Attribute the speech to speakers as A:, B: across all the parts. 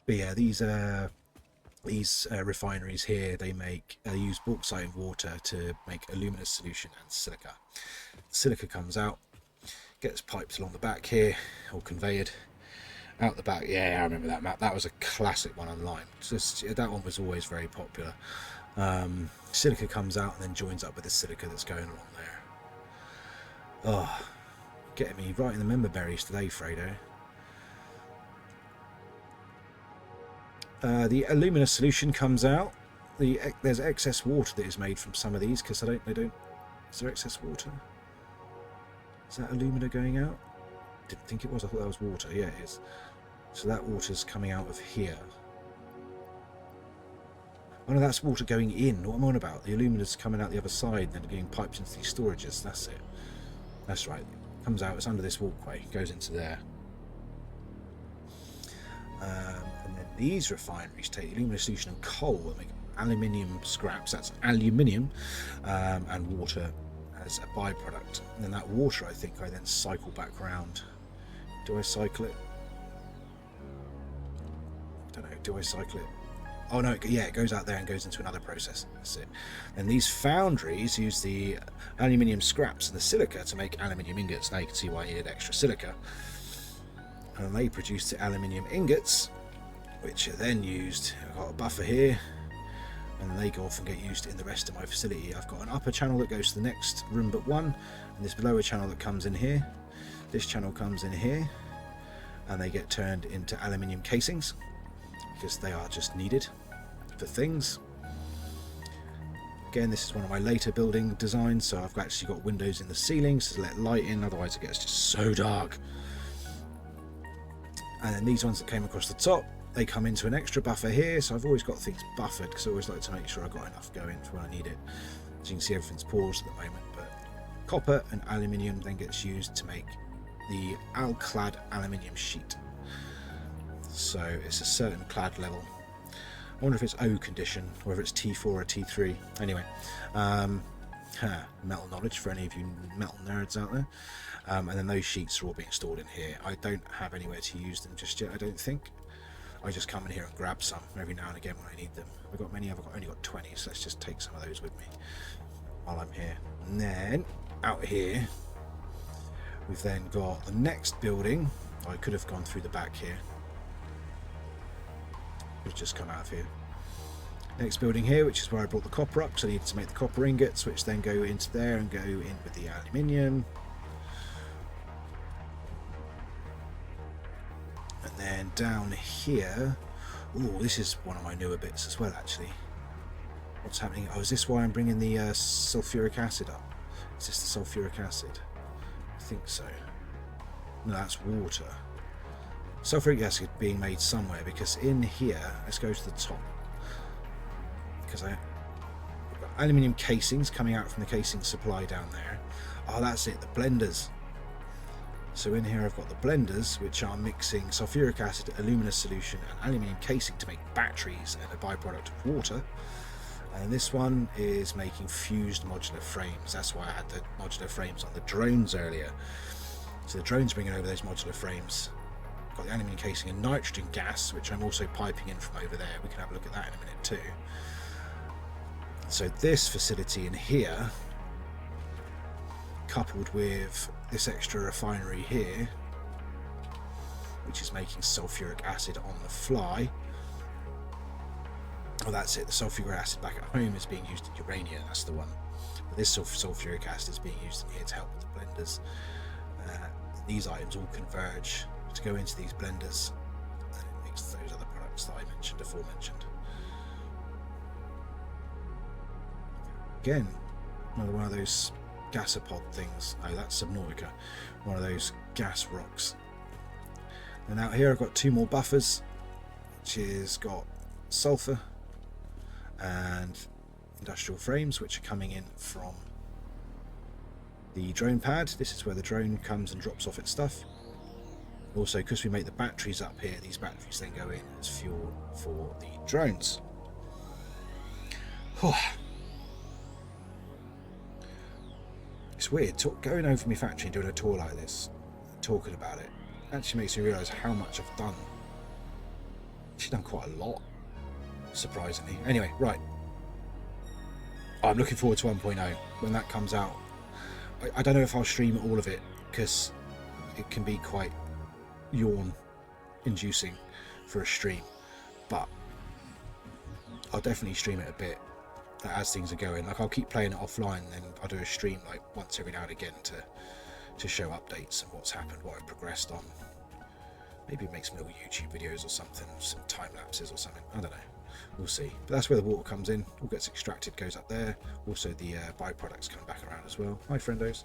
A: But yeah, these refineries here, they use bauxite and water to make a luminous solution and silica. Silica comes out, gets piped along the back here, or conveyed out the back. Yeah, I remember that map. That was a classic one online. That one was always very popular. Silica comes out and then joins up with the silica that's going along there. Oh, getting me right in the member berries today, Fredo. The aluminous solution comes out. There's excess water that is made from some of these because they don't. Is there excess water? Is that alumina going out? Didn't think it was. I thought that was water. Yeah, it is. So that water's coming out of here. Oh no, that's water going in. What am I on about? The alumina's coming out the other side and then getting piped into these storages. That's it. That's right. It comes out. It's under this walkway. Goes into there. And then these refineries take alumina solution and coal and make aluminium scraps. That's aluminium and water as a byproduct. And then that water, I think, I then cycle back around. Do I cycle it? I don't know. Do I cycle it? Oh no, yeah, it goes out there and goes into another process. That's it. And these foundries use the aluminium scraps and the silica to make aluminium ingots. Now you can see why I needed extra silica. And they produce the aluminium ingots, which are then used. I've got a buffer here, and they go off and get used in the rest of my facility. I've got an upper channel that goes to the next room but one, and this lower channel that comes in here. This channel comes in here, and they get turned into aluminium casings because they are just needed for things. Again, this is one of my later building designs, so I've actually got windows in the ceilings to let light in, otherwise it gets just so dark. And then these ones that came across the top, they come into an extra buffer here, so I've always got things buffered because I always like to make sure I've got enough going for when I need it. As you can see, everything's paused at the moment, but copper and aluminium then gets used to make the alclad aluminium sheet. So it's a certain clad level. I wonder if it's O condition or if it's T4 or T3. Anyway, metal knowledge for any of you metal nerds out there. And then those sheets are all being stored in here. I don't have anywhere to use them just yet, I don't think. I just come in here and grab some every now and again when I need them. I've got many, only got 20, so let's just take some of those with me while I'm here. And then out here, we've then got the next building. I could have gone through the back here. We've just come out of here. Next building here, which is where I brought the copper up, so I needed to make the copper ingots, which then go into there and go in with the aluminium. And then down here, oh, this is one of my newer bits as well, actually. What's happening? Oh, is this why I'm bringing the sulfuric acid up? Is this the sulfuric acid? I think so. No, that's water. Sulfuric acid being made somewhere, because in here, let's go to the top. Because I've got aluminium casings coming out from the casing supply down there. Oh, that's it, the blenders. So in here I've got the blenders, which are mixing sulfuric acid, alumina solution and aluminium casing to make batteries and a byproduct of water. And this one is making fused modular frames. That's why I had the modular frames on the drones earlier. So the drone's bringing over those modular frames. Got the aluminium casing and nitrogen gas, which I'm also piping in from over there. We can have a look at that in a minute too. So this facility in here, coupled with this extra refinery here, which is making sulfuric acid on the fly. Oh, that's it. The sulfuric acid back at home is being used in urania. That's the one. But this sulfuric acid is being used in here to help with the blenders. These items all converge to go into these blenders, and it makes those other products that I mentioned, aforementioned. Again, another one of those gasopod things. Oh, that's Subnautica, one of those gas rocks. And out here I've got two more buffers, which is got sulfur and industrial frames, which are coming in from the drone pad. This is where the drone comes and drops off its stuff. Also, because we make the batteries up here, these batteries then go in as fuel for the drones. It's weird going over my factory and doing a tour like this, talking about it, actually makes me realise how much I've done. She's done quite a lot, surprisingly. Anyway, right. I'm looking forward to 1.0 when that comes out. I don't know if I'll stream all of it because it can be quite yawn-inducing for a stream, but I'll definitely stream it a bit as things are going. Like, I'll keep playing it offline, and then I'll do a stream like once every now and again to show updates and what's happened, what I've progressed on. Maybe make some little YouTube videos or something, some time lapses or something. I don't know. We'll see. But that's where the water comes in. All gets extracted, goes up there. Also, the byproducts come back around as well. Hi, friendos.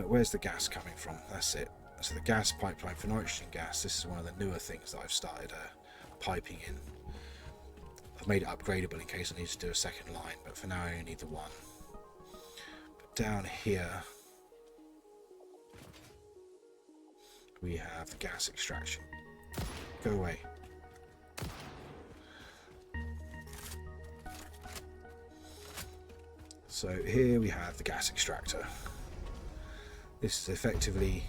A: Where's the gas coming from? That's it. So the gas pipeline for nitrogen gas. This is one of the newer things that I've started piping in. I've made it upgradable in case I need to do a second line, but for now I only need the one. But down here we have the gas extraction. Go away. So here we have the gas extractor. This is effectively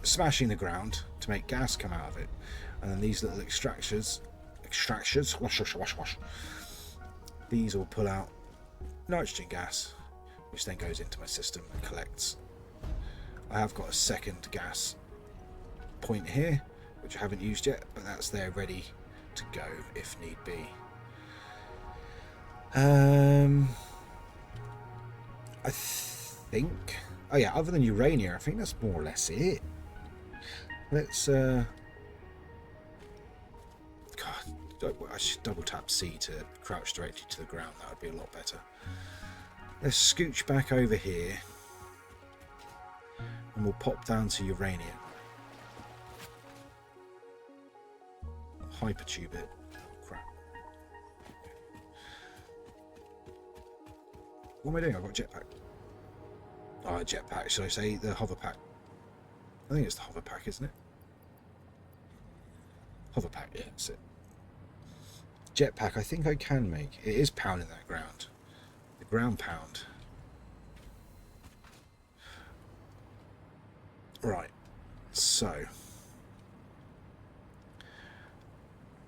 A: smashing the ground to make gas come out of it, and then these little extractors, wash. These will pull out nitrogen gas, which then goes into my system and collects. I have got a second gas point here, which I haven't used yet, but that's there ready to go if need be. I think, oh yeah, other than uranium, I think that's more or less it. Let's God, I should double tap C to crouch directly to the ground. That would be a lot better. Let's scooch back over here and we'll pop down to uranium. Hypertube it. Oh, crap. What am I doing? I've got a jetpack. Oh, a jetpack. Should I say the hover pack? I think it's the hover pack, isn't it? Hover pack, yeah, that's it. Jetpack, I think I can make. It is pounding that ground. The ground pound. Right, so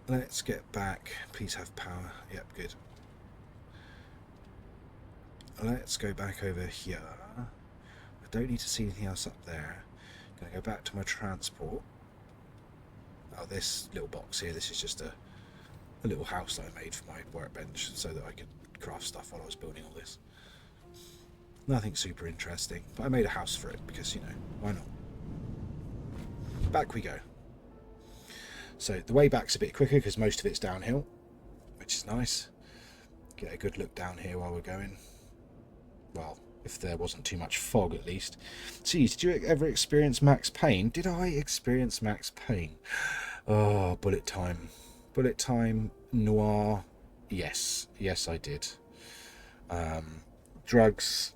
A: let's get back. Please have power. Yep, good. Let's go back over here. I don't need to see anything else up there. I'm going to go back to my transport. Oh, this little box here, this is just a little house that I made for my workbench so that I could craft stuff while I was building all this. Nothing super interesting, but I made a house for it because, you know, why not? Back we go. So the way back's a bit quicker because most of it's downhill, which is nice. Get a good look down here while we're going. Well, if there wasn't too much fog at least. Geez, did you ever experience Max Payne? Did I experience Max Payne? Oh, bullet time. Bullet time, noir. Yes, yes I did. Drugs.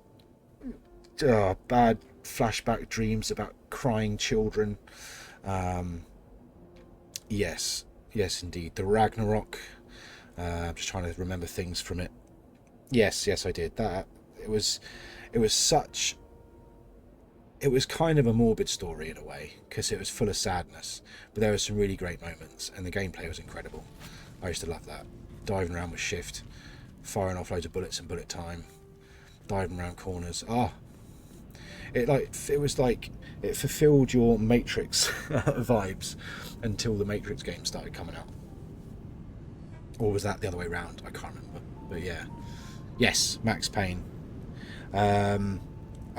A: Bad flashback dreams about crying children. Yes, yes indeed. The Ragnarok. I'm just trying to remember things from it. Yes, yes I did. That it was kind of a morbid story in a way because it was full of sadness, but there were some really great moments and the gameplay was incredible. I used to love that. Diving around with shift, firing off loads of bullets in bullet time, diving around corners. It fulfilled your Matrix vibes until the Matrix game started coming out. Or was that the other way around? I can't remember. But yeah. Yes, Max Payne. I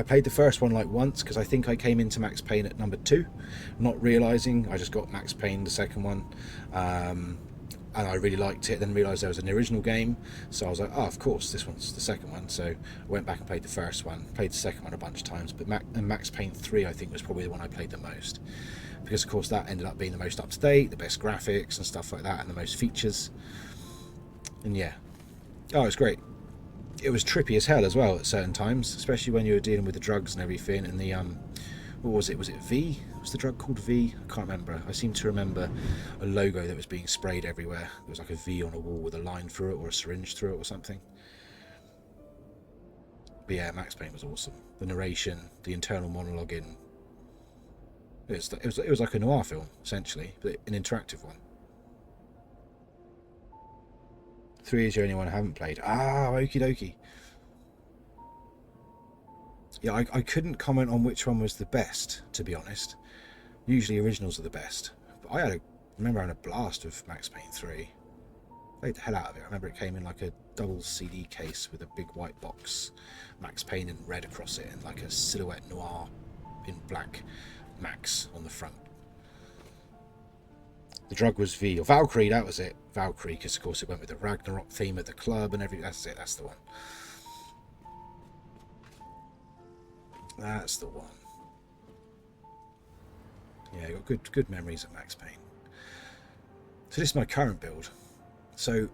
A: played the first one like once because I think I came into Max Payne at number 2, not realising I just got Max Payne the second one, and I really liked it. Then realised there was an original game, so I was like, oh, of course this one's the second one. So I went back and played the first one, played the second one a bunch of times, but Max Payne 3 I think was probably the one I played the most because of course that ended up being the most up to date, the best graphics and stuff like that, and the most features. And yeah, oh, it's great. It was trippy as hell as well at certain times, especially when you were dealing with the drugs and everything. And the what was it? Was it V? Was the drug called V? I can't remember. I seem to remember a logo that was being sprayed everywhere. There was like a V on a wall with a line through it or a syringe through it or something. But yeah, Max Payne was awesome. The narration, the internal monologuing. It was like a noir film essentially, but an interactive one. 3 is the only one I haven't played. Ah, okie dokie. Yeah, I couldn't comment on which one was the best, to be honest. Usually originals are the best. But I remember having a blast with Max Payne 3. Played the hell out of it. I remember it came in like a double CD case with a big white box, Max Payne in red across it, and like a silhouette noir in black Max on the front. The drug was V, or Valkyrie, that was it. Valkyrie, because of course it went with the Ragnarok theme of the club and everything. That's it, that's the one. That's the one. Yeah, got good memories of Max Payne. So this is my current build. So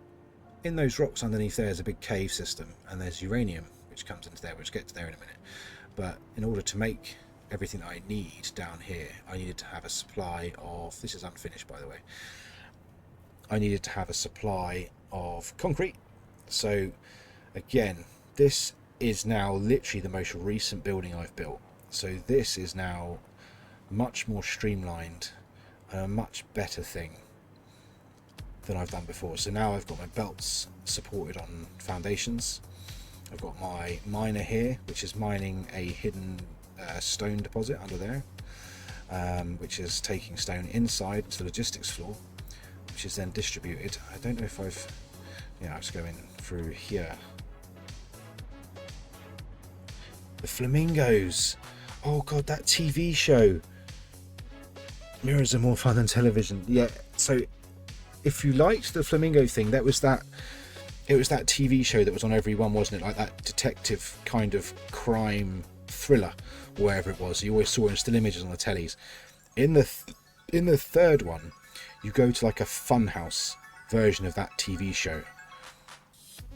A: in those rocks underneath there is a big cave system, and there's uranium which comes into there, which gets there in a minute. But in order to make everything that I need down here, I needed to have a supply of, this is unfinished by the way, I needed to have a supply of concrete. So again, this is now literally the most recent building I've built. So this is now much more streamlined and a much better thing than I've done before. So now I've got my belts supported on foundations. I've got my miner here, which is mining a hidden stone deposit under there, which is taking stone inside to the logistics floor, which is then distributed. I don't know if I've, yeah, I'll just go in through here. The flamingos. Oh god, that TV show. Mirrors are more fun than television. Yeah, so if you liked the flamingo thing, it was that TV show that was on every one, wasn't it? Like that detective kind of crime thriller, or wherever it was. You always saw in still images on the tellies. In the third one, you go to like a funhouse version of that TV show.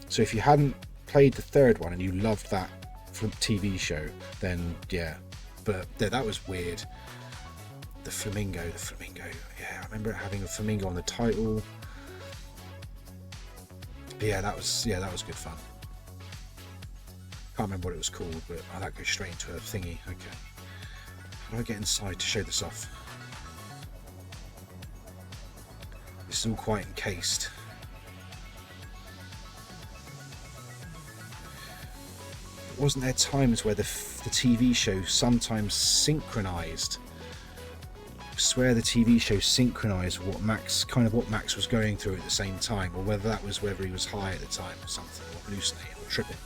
A: So if you hadn't played the third one and you loved that from TV show, then yeah. But yeah, that was weird. The flamingo. Yeah, I remember having a flamingo on the title. But yeah, that was good fun. Can't remember what it was called, but that goes straight into a thingy. Okay. How do I get inside to show this off? This is all quite encased. Wasn't there times where the TV show sometimes synchronized? I swear the TV show synchronized what Max was going through at the same time, or whether he was high at the time or something, or hallucinating or tripping.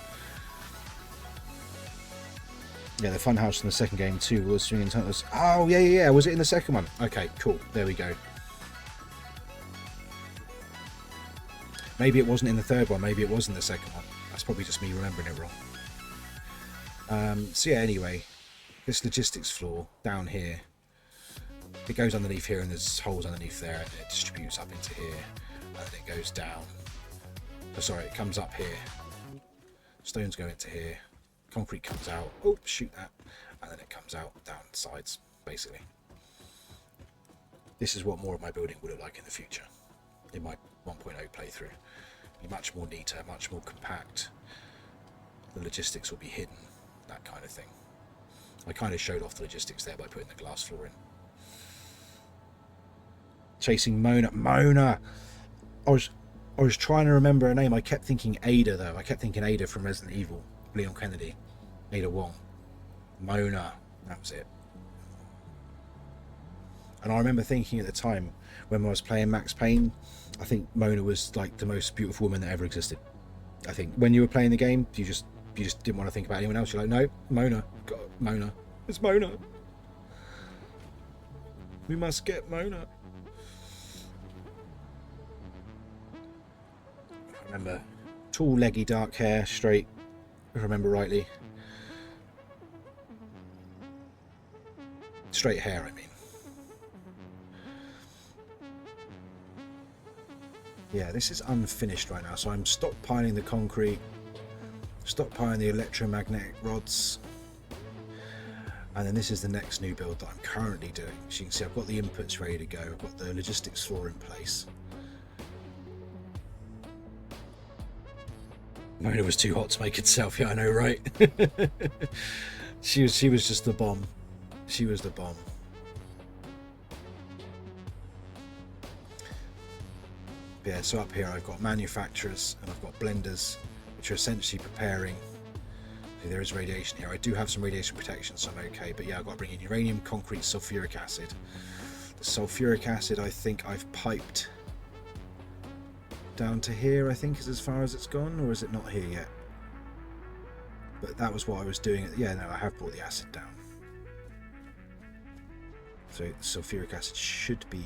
A: Yeah, the funhouse in the second game too was swinging tunnels. Oh yeah. Was it in the second one? Okay, cool. There we go. Maybe it wasn't in the third one. Maybe it was in the second one. That's probably just me remembering it wrong. So yeah, anyway, this logistics floor down here, it goes underneath here and there's holes underneath there, and it distributes up into here, and then it goes down. Oh, sorry, it comes up here, stones go into here, concrete comes out, oh shoot that, and then it comes out down the sides, basically. This is what more of my building will look like in the future, in my 1.0 playthrough. Be much more neater, much more compact. The logistics will be hidden, that kind of thing. I kind of showed off the logistics there by putting the glass floor in. Chasing Mona. I was trying to remember her name. I kept thinking Ada though. I kept thinking Ada from Resident Evil, Leon Kennedy, Ada Wong. Mona, that was it. And I remember thinking at the time when I was playing Max Payne, I think Mona was like the most beautiful woman that ever existed. I think when you were playing the game, you just didn't want to think about anyone else. You're like, no, Mona. God, Mona. It's Mona. We must get Mona. I remember tall, leggy, dark hair, straight, if I remember rightly. Straight hair, I mean. Yeah, this is unfinished right now, so I'm stockpiling the concrete, stockpiling the electromagnetic rods, and then this is the next new build that I'm currently doing. As you can see, I've got the inputs ready to go, I've got the logistics floor in place. Mona was too hot to make itself, yeah, I know, right? She was just the bomb. She was the bomb. Yeah, so up here I've got manufacturers and I've got blenders, which are essentially preparing. See, there is radiation here. I do have some radiation protection, so I'm okay. But yeah, I've got to bring in uranium, concrete, sulfuric acid. The sulfuric acid, I think I've piped down to here, I think, is as far as it's gone, or is it not here yet? But that was what I was doing. Yeah, no, I have brought the acid down. So sulfuric acid should be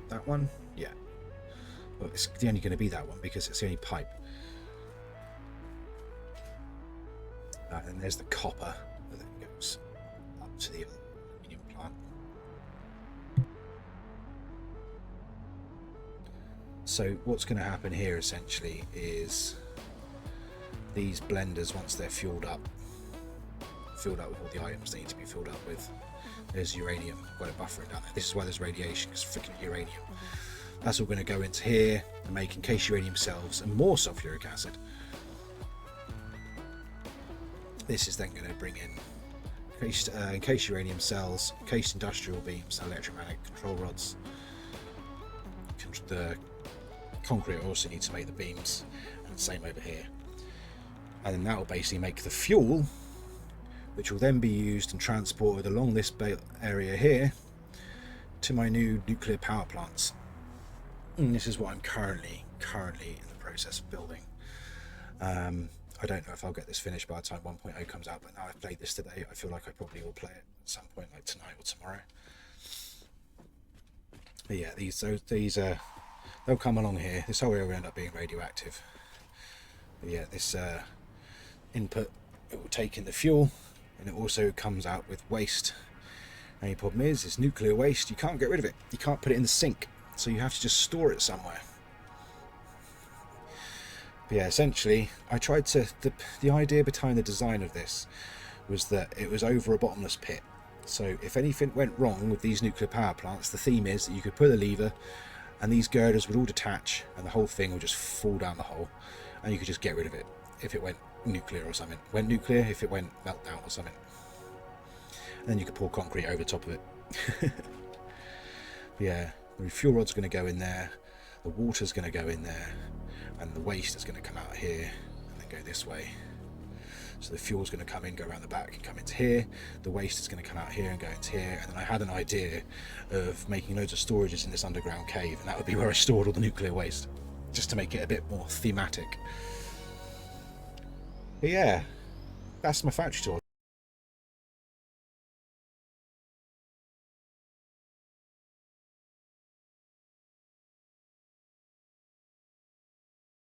A: that one. Yeah. Well, it's only going to be that one because it's the only pipe. And there's the copper that goes up to the aluminium plant. So what's going to happen here essentially is these blenders, once they're filled up with all the items they need to be filled up with. There's uranium, I've got it buffering down there. This is why there's radiation, because freaking uranium. That's all going to go into here and make encased uranium cells and more sulfuric acid. This is then going to bring in encased uranium cells, encased industrial beams, electromagnetic control rods. The concrete also needs to make the beams, and the same over here. And then that will basically make the fuel, which will then be used and transported along this area here to my new nuclear power plants. And this is what I'm currently in the process of building. I don't know if I'll get this finished by the time 1.0 comes out, but now I've played this today, I feel like I probably will play it at some point, like tonight or tomorrow. But yeah, these they'll come along here. This whole area will end up being radioactive. But yeah, this input, it will take in the fuel, and it also comes out with waste. And the problem is, it's nuclear waste. You can't get rid of it. You can't put it in the sink, so you have to just store it somewhere. But yeah, essentially, I tried to. The idea behind the design of this was that it was over a bottomless pit. So if anything went wrong with these nuclear power plants, the theme is that you could pull a lever, and these girders would all detach, and the whole thing would just fall down the hole, and you could just get rid of it if it went nuclear or something. Went nuclear if it went meltdown or something. And then you could pour concrete over the top of it. Yeah, the fuel rod's going to go in there, the water's going to go in there, and the waste is going to come out here and then go this way. So the fuel's going to come in, go around the back and come into here. The waste is going to come out here and go into here. And then I had an idea of making loads of storages in this underground cave, and that would be where I stored all the nuclear waste, just to make it a bit more thematic. But yeah, that's my factory tour.